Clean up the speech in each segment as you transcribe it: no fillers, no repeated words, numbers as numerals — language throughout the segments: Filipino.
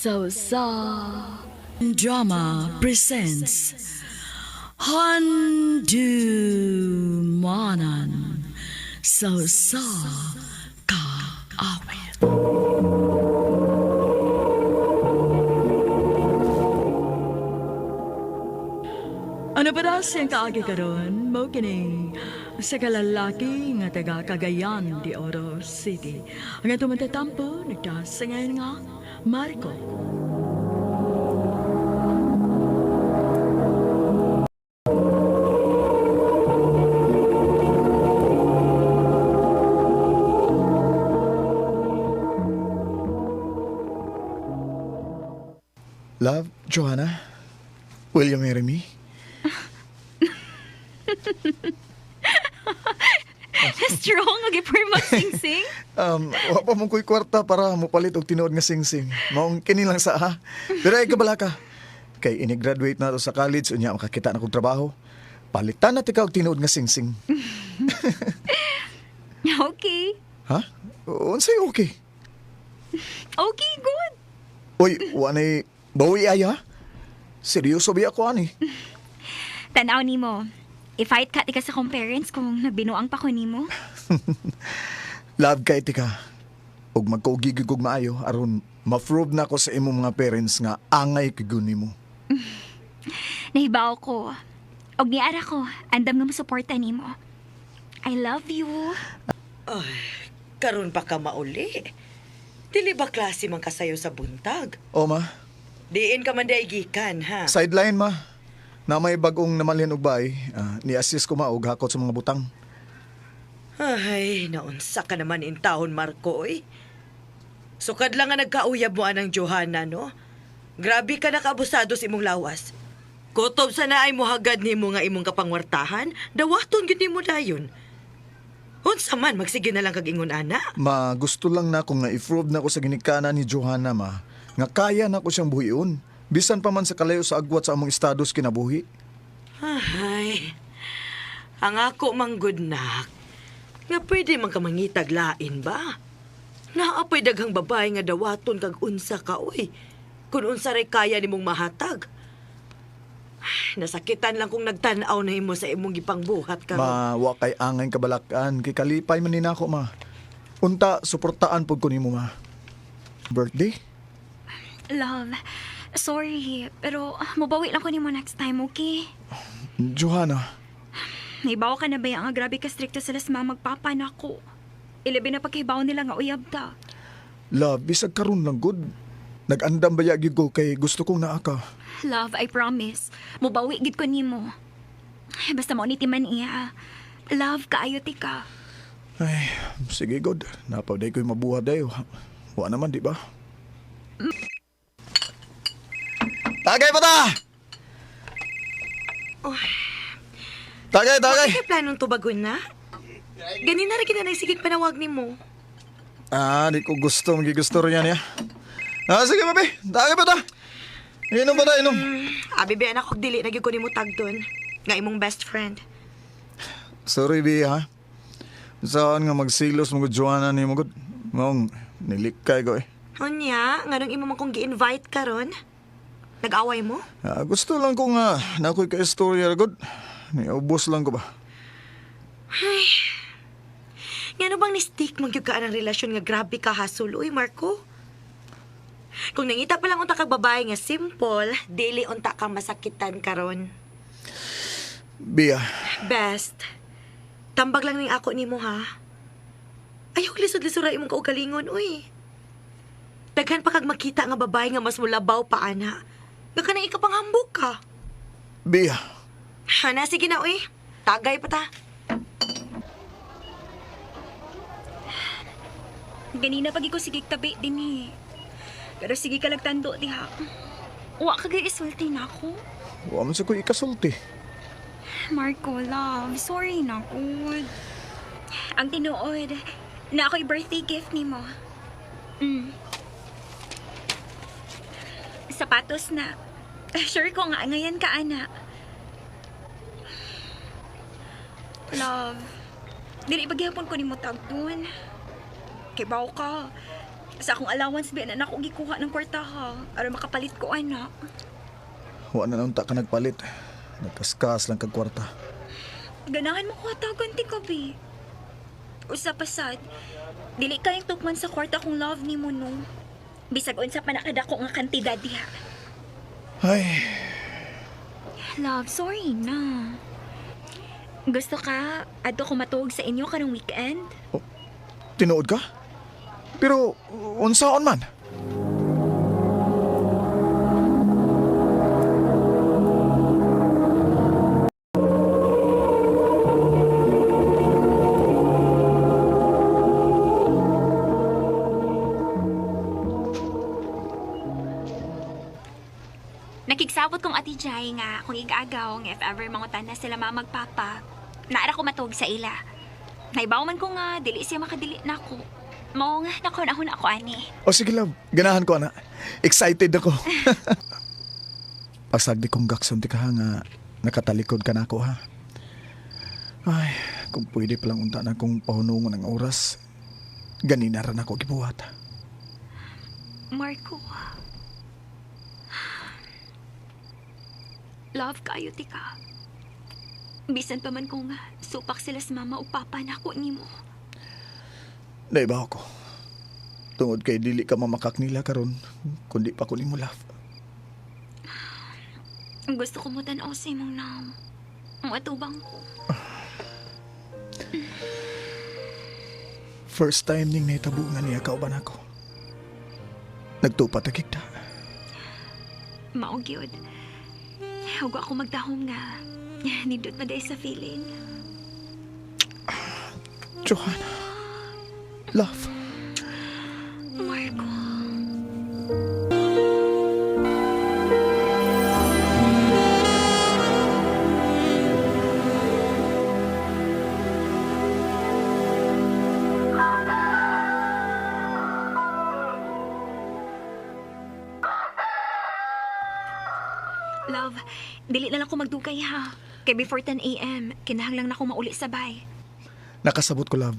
So Sa Drama presents Handumanan So Sa Kaawit. Ano ba daw siyang kaagi karon? Mo kining sa kalalaki nga taga Cagayan de Oro City. Ang atong matatampo, nagdasangayon nga, Marco. Love, Johanna, will you marry me? Strong, nag-iporma sing-sing. Wa pa mong kuy kwarta para mupalit og tinuod nga sing-sing. Maong kini lang sa ha. Pero ay kabala ka. Kay ini-graduate na to sa college, unya makakita na kong trabaho. Palitan na tika og tinuod nga sing-sing. Okay. Ha? Unsay okay? Okay, good. Uy, wanay bawi ay ha? Seryoso ba ako ani? Tanaw ni mo. I-fight ka tika sa kong parents kung nagbinuang pa ko ni mo. Love kay tika. Og magkaugigig og maayo aron ma-prove na ko sa imong mga parents nga angay kigun nimo. Nahibaw ko. Og niara ko, andam nga masuporta ni mo. I love you. Ay, karon pa ka mauli. Dili ba klase man kasayo sa buntag? O ma, Diin ka man day gikan, ha? sideline ma. Na may bagong namalyan og bahay, ni-assist ko maog hakot sa mga butang. Ay, naunsa ka naman in taon, Marco, eh. Sukad lang nga nagkauyab mo anang Johanna, no? Grabe ka nakaabusado sa imong lawas. Kutob sa naay mo hagad ni mo nga imong kapangwartahan, dawaton gid nimo dayon. Unsa man, magsige na lang kag ingon ana. Ma, gusto lang na akong na-prove na ko sa ginikanan ni Johanna ma, nga kaya na ko siyang buhion. Bisan pa man sa kalayo sa agwat sa among estados kinabuhi. Ay, ang ako mang good nak, nga pwede man ka mangitag lain ba? Naapay daghang babae nga dawaton kag unsa ka, oy. Kung unsa ray kaya nimong mahatag. Ay, nasakitan lang kung nagtan-aw na imo sa imong gipangbuhat ka. Ma, wa kay angay kabalakan, kay kalipay man nina ako ma. Unta, suportaan pod ko nimo ma. Birthday? Love, sorry, pero mabawi lang ko ni mo next time, okay? Johanna, Naibaw ka na ba yung nga grabe ka stricto sila sa mga magpapa na ko? Ilabi na pagkahibaw nila nga uyab ta. love, bisag karon lang good. Nag-andam ba yagi ko kay gusto kong naaka. Love, I promise. Mubawi gid ko nimo. Basta mo ni timan iya. Love, kaayo ti ka. Ay, sige god. Napawday ko'y mabuhat dayo. Wa naman, di ba? Tagay pa ta! Tagay, tagay! Ay, planong tubagon na? Ganin na rin kinanaysigit panawag ni mo. Di ko gusto. Magigusto rin yan, ya. Sige, babe. Tagay pa ta! Inom pa ta, inom. Abi, anak ko dili, nagyo ko ni mo tagton. Nga imong best friend. Sorry, Bi, ha? Saan nga magsilos mo Joanna ni mo god? Mong nilikay ko eh. Unya, nga nung imo man kong gi-invite karon. Nag-away mo? Gusto lang ko nga na ako'y ka-istorya god. Niubos lang ko ba? Nga ano bang ni-stick magyug ka ang relasyon nga grabe ka hasol, uy, Marco? Kung nangita pa lang unta kag babae nga simple, dili unta kang masakitan karon. Bia, Best. Tambag lang ning ako nimo ha. Ayaw lisod-lisod ra imong kaugalingon, uy. Daghan pa kag makita nga babae nga mas mulabaw pa ana. Nga kanang ikapanghambog ka. Bia. Hana, sige na, uy. Tagay pa ta. Ganina pag ikaw sige tabi din eh. Pero sige ka lagtando diha. Wa ka isulti na ako. Wa man sa ko'y ikasulti. Marco, love, sorry na good. Ang tinuod, na ako'y birthday gift ni mo. Sapatos na. Sure ko nga, ngayon ka, anak. Love, dili paghihapon ko ni mo tagdun. Kay baw ka. Sa akong allowance ba na ako gikuha ng kwarta ha. Aron makapalit ko anak. Wa na unta ka nagpalit. Nagkaskas lang kag kwarta. Ganahan mo ko hatagan ti kabi. Usa pa sad, dili kayang tukman sa kwarta kong love ni mo no. Bisag unsa pa nakadako nga kantidad diha. Ay, Love, sorry na. Gusto ka adto ko matuog sa inyo karong weekend? tinuod ka? Pero, unsaon man? Nakigsabot kong ati Jai nga kung igaagaw nga if ever mangutan na sila magpapa, naara ko matuog sa ila. Naibaw man ko nga, dili siya makadili na ako. Mao nga, nakon ako ani. O sige love, ganahan ko na. Excited ako. Pasagdi kong gakson ti ka nga nakatalikod ka na ako ha. Ay, kung pwede palang unta na kong pahunungon ng oras, ganina rin ako gibuhat. Marco. Love kayo, tika. Bisan pa man ko nga, supak sila sa mama o papa na ako ni mo. Naibaw ko. Tungod kay dili ka mamakak nila karon, kundi pa ko nimo love. Ang gusto ko mo tanaw sa imong nam. Ang atubang ko. First time ning nahitabungan niya kauban ako. Nagtupat agigda. Maog yun. Huwag ako magdahong nga. Nindot na dahil sa feeling. Johanna. Love. Marco. Love, dili na lang ko magdugay ha. Kay before 10 a.m., kinahanglang na ako mauli sabay. Nakasabot ko love.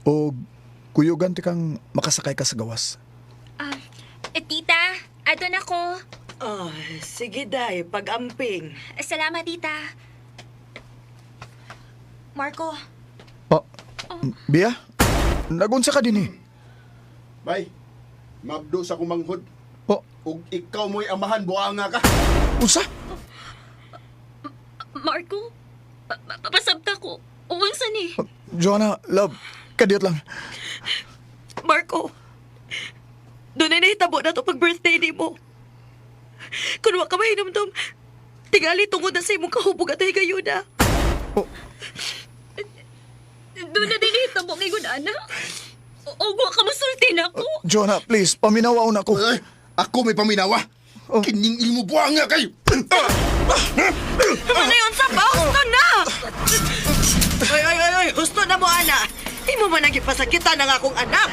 O kuyugan ti kang makasakay ka sa gawas. Tita, ato na ko. Oh, sige day, pag-amping. Salamat, tita. Marco, Oh, Bia? Nagunsa ka din eh. Bay, mabdo sa kumanghod. Oh, Ug ikaw mo'y amahan, buanga ka. unsa? Marco, pasabta ko. Uunsa ni? Johanna, love, kadiyot lang. Marco, doon ay nahitabo na to pag-birthday ni mo. Kung wa ka mahinumdum, tingali tungod na sa imong kahubog at higayon na. Oh, Doon na din hitabo kay Gunana. O wa ka masulti na ko. Johanna, please, paminawaon ako. Ay, ako may paminawa. Oh. Kining imo buanga kay. Ano yun sa ba? Husto na! Ay, husto na mo, ana. Di mo man nagipasakitan ng akong anak.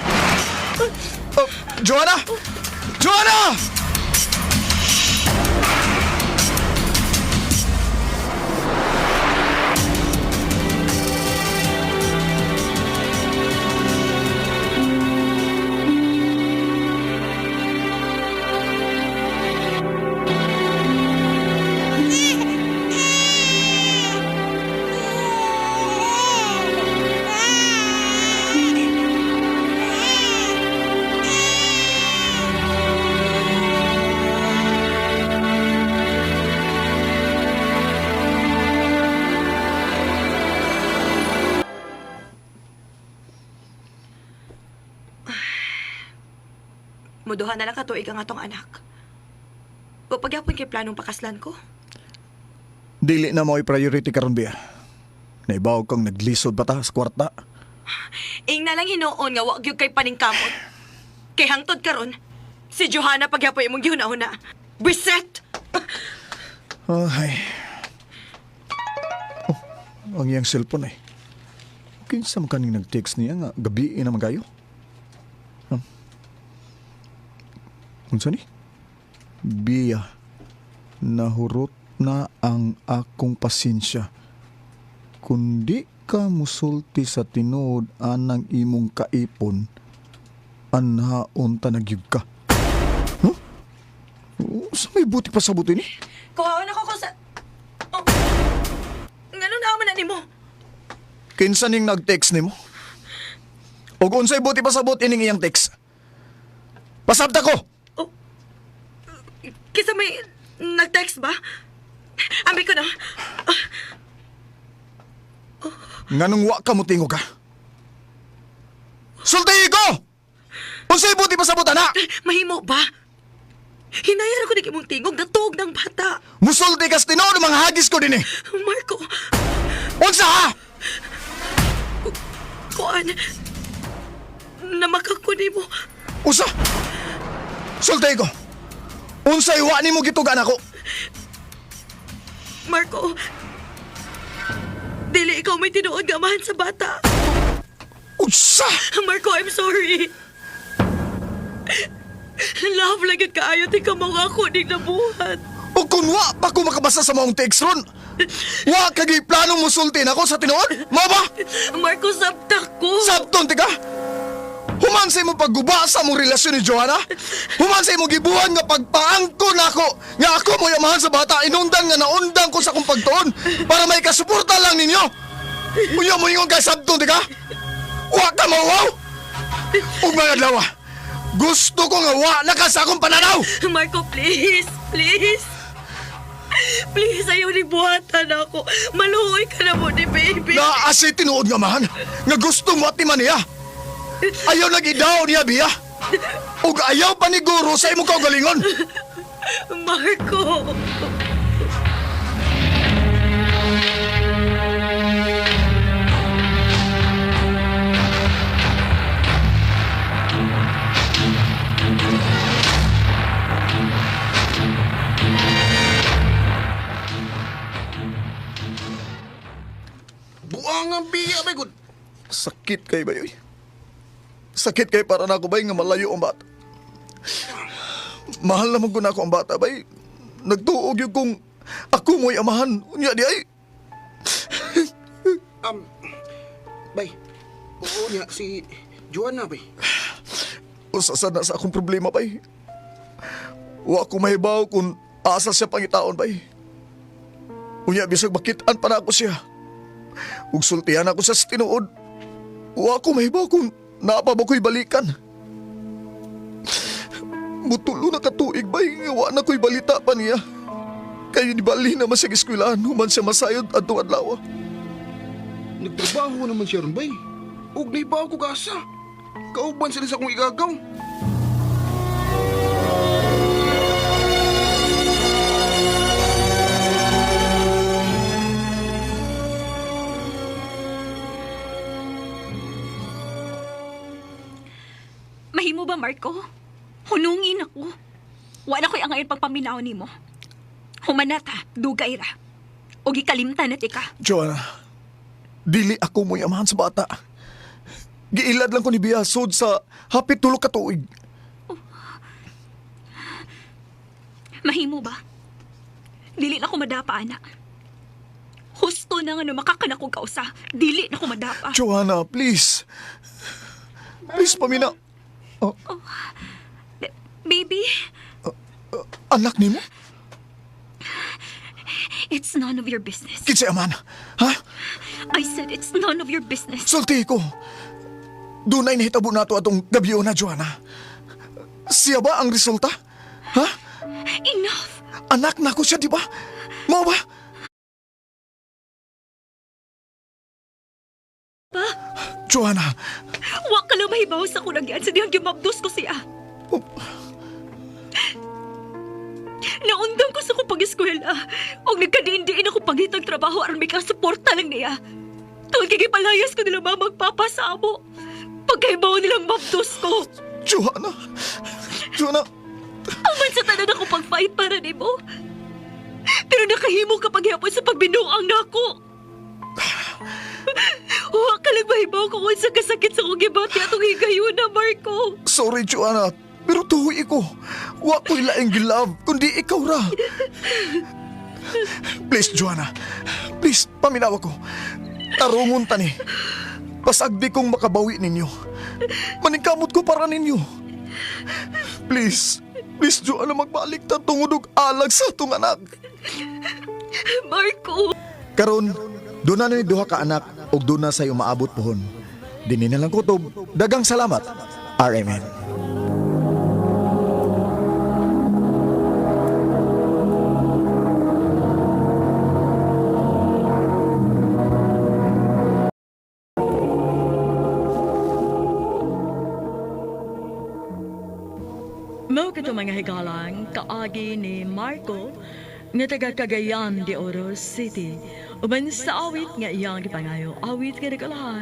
Oh, Johanna! Johanna! Muduhan na lang katuig ang atong anak. O pagyapon kay planong pakaslan ko. Dili na mo'y priority karon Bia. Naibaw kang naglisod pa ta sa kwarta. Ing na lang hinuon nga wag gyud kay paningkamot. Kay hangtod karon, si Johanna pagyapoy imong gihuna-huna. Biset! Ay. Oh, ang iyang cellphone eh. Kinsa man kaning nag-text niya nga gabi na magayo? Unsa ni? Bia, nahurot na ang akong pasensya. Kundi ka musulti sa tinuod anang imong kaipon, Anaon ta nagyug ka. Huh? Sa may buti pa sa buti ni? Kuhaon ako ko sa... Oh. Ngano naman na ni mo? Kinsa ning nag-text nimo? O unsay buti pa sa buti ning iyang text? Pasabta ko! Kisa may nag-text ba? Ambi ko na. Nganong wa ka mo tingog ka? Sulti ko! Unsay buti pa sa buta na? Mahimo ba? Hinayan ako ni kimong tingog na tuog ng bata. Musulti kas tinuod mga hagis ko din eh. Marco, Unsa ha? kuan. Namakakuni mo. Usa? Sulti ko. Unsay wa nimo gitugan ako? Marco, dili ikaw may tinuod gamahan sa bata. Usa? Marco, I'm sorry. Love lang yung kaayo ti ka mga kuning nabuhat. O kung wa pa ko makabasa sa maong text ron, wa kagi planong musultin ako sa tinuod? Mo ba? Marco, sabtak ko. Sabton tika? Human sa imong pagguba sa mong relasyon ni Joanna? Human sa imong gibuhan nga pagpaangko na ako nga ako mo yamahan sa bata inundan nga naundang ko sa kong pagtuon para may kasuporta lang ninyo? Unya mo ingon kay sabton tika? Wa ka mawaw? Ug mga adlaw, gusto ko nga wa na ka sa akong pananaw! Marco, please, please. Please, ayaw ni buhatan ako. Maluhoy ka na mo ni baby. Naasi tinuod nga man nga gusto mo atiman niya. Ayaw nag-idaw niya biya. Ug ayaw paniguro sa imong kaugalingon. Marco. Buang ang biya, bay, good. Sakit kay bayoy. Sakit kay para na ako bay nga malayo ang bata. Mahal naman ko na ako ang bata bay. Nagtuog yung kung ako mo'y amahan. Unya di ay. Bay, oo niya, si Joanna, bay. Usasan na sa akong problema bay. Wa ko mahibaw kung asa siya pangitaon bay. Unya bisag bakitaan pa na ako siya. Ug sultihan ako sa tinuod. Wa ko mahibaw kung naapa ba ko'y balikan. Mutulo na katuig bay, nga wa na ko'y balita pa niya. Kayo ni bali naman sa eskwelahan, human siya masayod at adlaw. Nagtrabaho naman siya ron, bay. Ug naibaw ko kasa. Kauban sila sa akong igagaw. Mahimo ba, Marco? Hunungin ako. Wala ko'y angayon pagpaminaw ni mo. Humanata, dugay ra. O gikalimtan na tika. Joanna, dili ako mo'y amahan sa bata. Giilad lang ko ni Biyasod sa hapit tulo ka tuig. Mahimo ba? Dili na ko madapa, anak. Husto na nga na makakanak ko kausa. Dili na ko madapa. Joanna, please. Please, pamina. Baby, Anak ni mo? it's none of your business. Kinsay aman? Ha? I said it's none of your business. Sulti ko. Dunay nahitabo na to atong gabiyo na, Joanna. Siya ba ang resulta? Ha? Enough! Anak na ko siya, di ba? Mo ba? Pa, Joanna, wa ka lang mahibaw sa kunagyan sa diyang gimabdos ko siya. Naundang ko sa kong pag-eskwela o nagkadiin-diin ako pangitang trabaho aron may kasuporta lang niya. Tuwag kikipalayas ko nila magpapa sa amo. Pagkaibaw nilang mabdos ko. Joanna. Joanna, Aman sa tanan ako pag-fight para ni mo. Pero nakahimo ka paghihapon sa pagbinuang nako. Huwag ka lang mahibaw ko kung sa kasakit sa kong gibati atong higayon na, Marco. sorry, Joanna. Pero tuhoy ko. Wa ko'y laing gilove, kundi ikaw ra. Please, Joanna. Please, paminawa ko. Tarungon tani. Pasagdi kong makabawi ninyo. Maningkamot ko para ninyo. Please, Joanna, magbalik ta tungod og alag sa atong anak. Marco! Karon, doon na ni duha ka anak ug doon na sa'yo maabot pohon. Dini na lang kutob. Dagang salamat. RMN. Mao kato mga higalang kaagi ni Marco nga taga Cagayan de Oro City. Uban sa awit nga iyang gipangayo, awit nga nagalahan.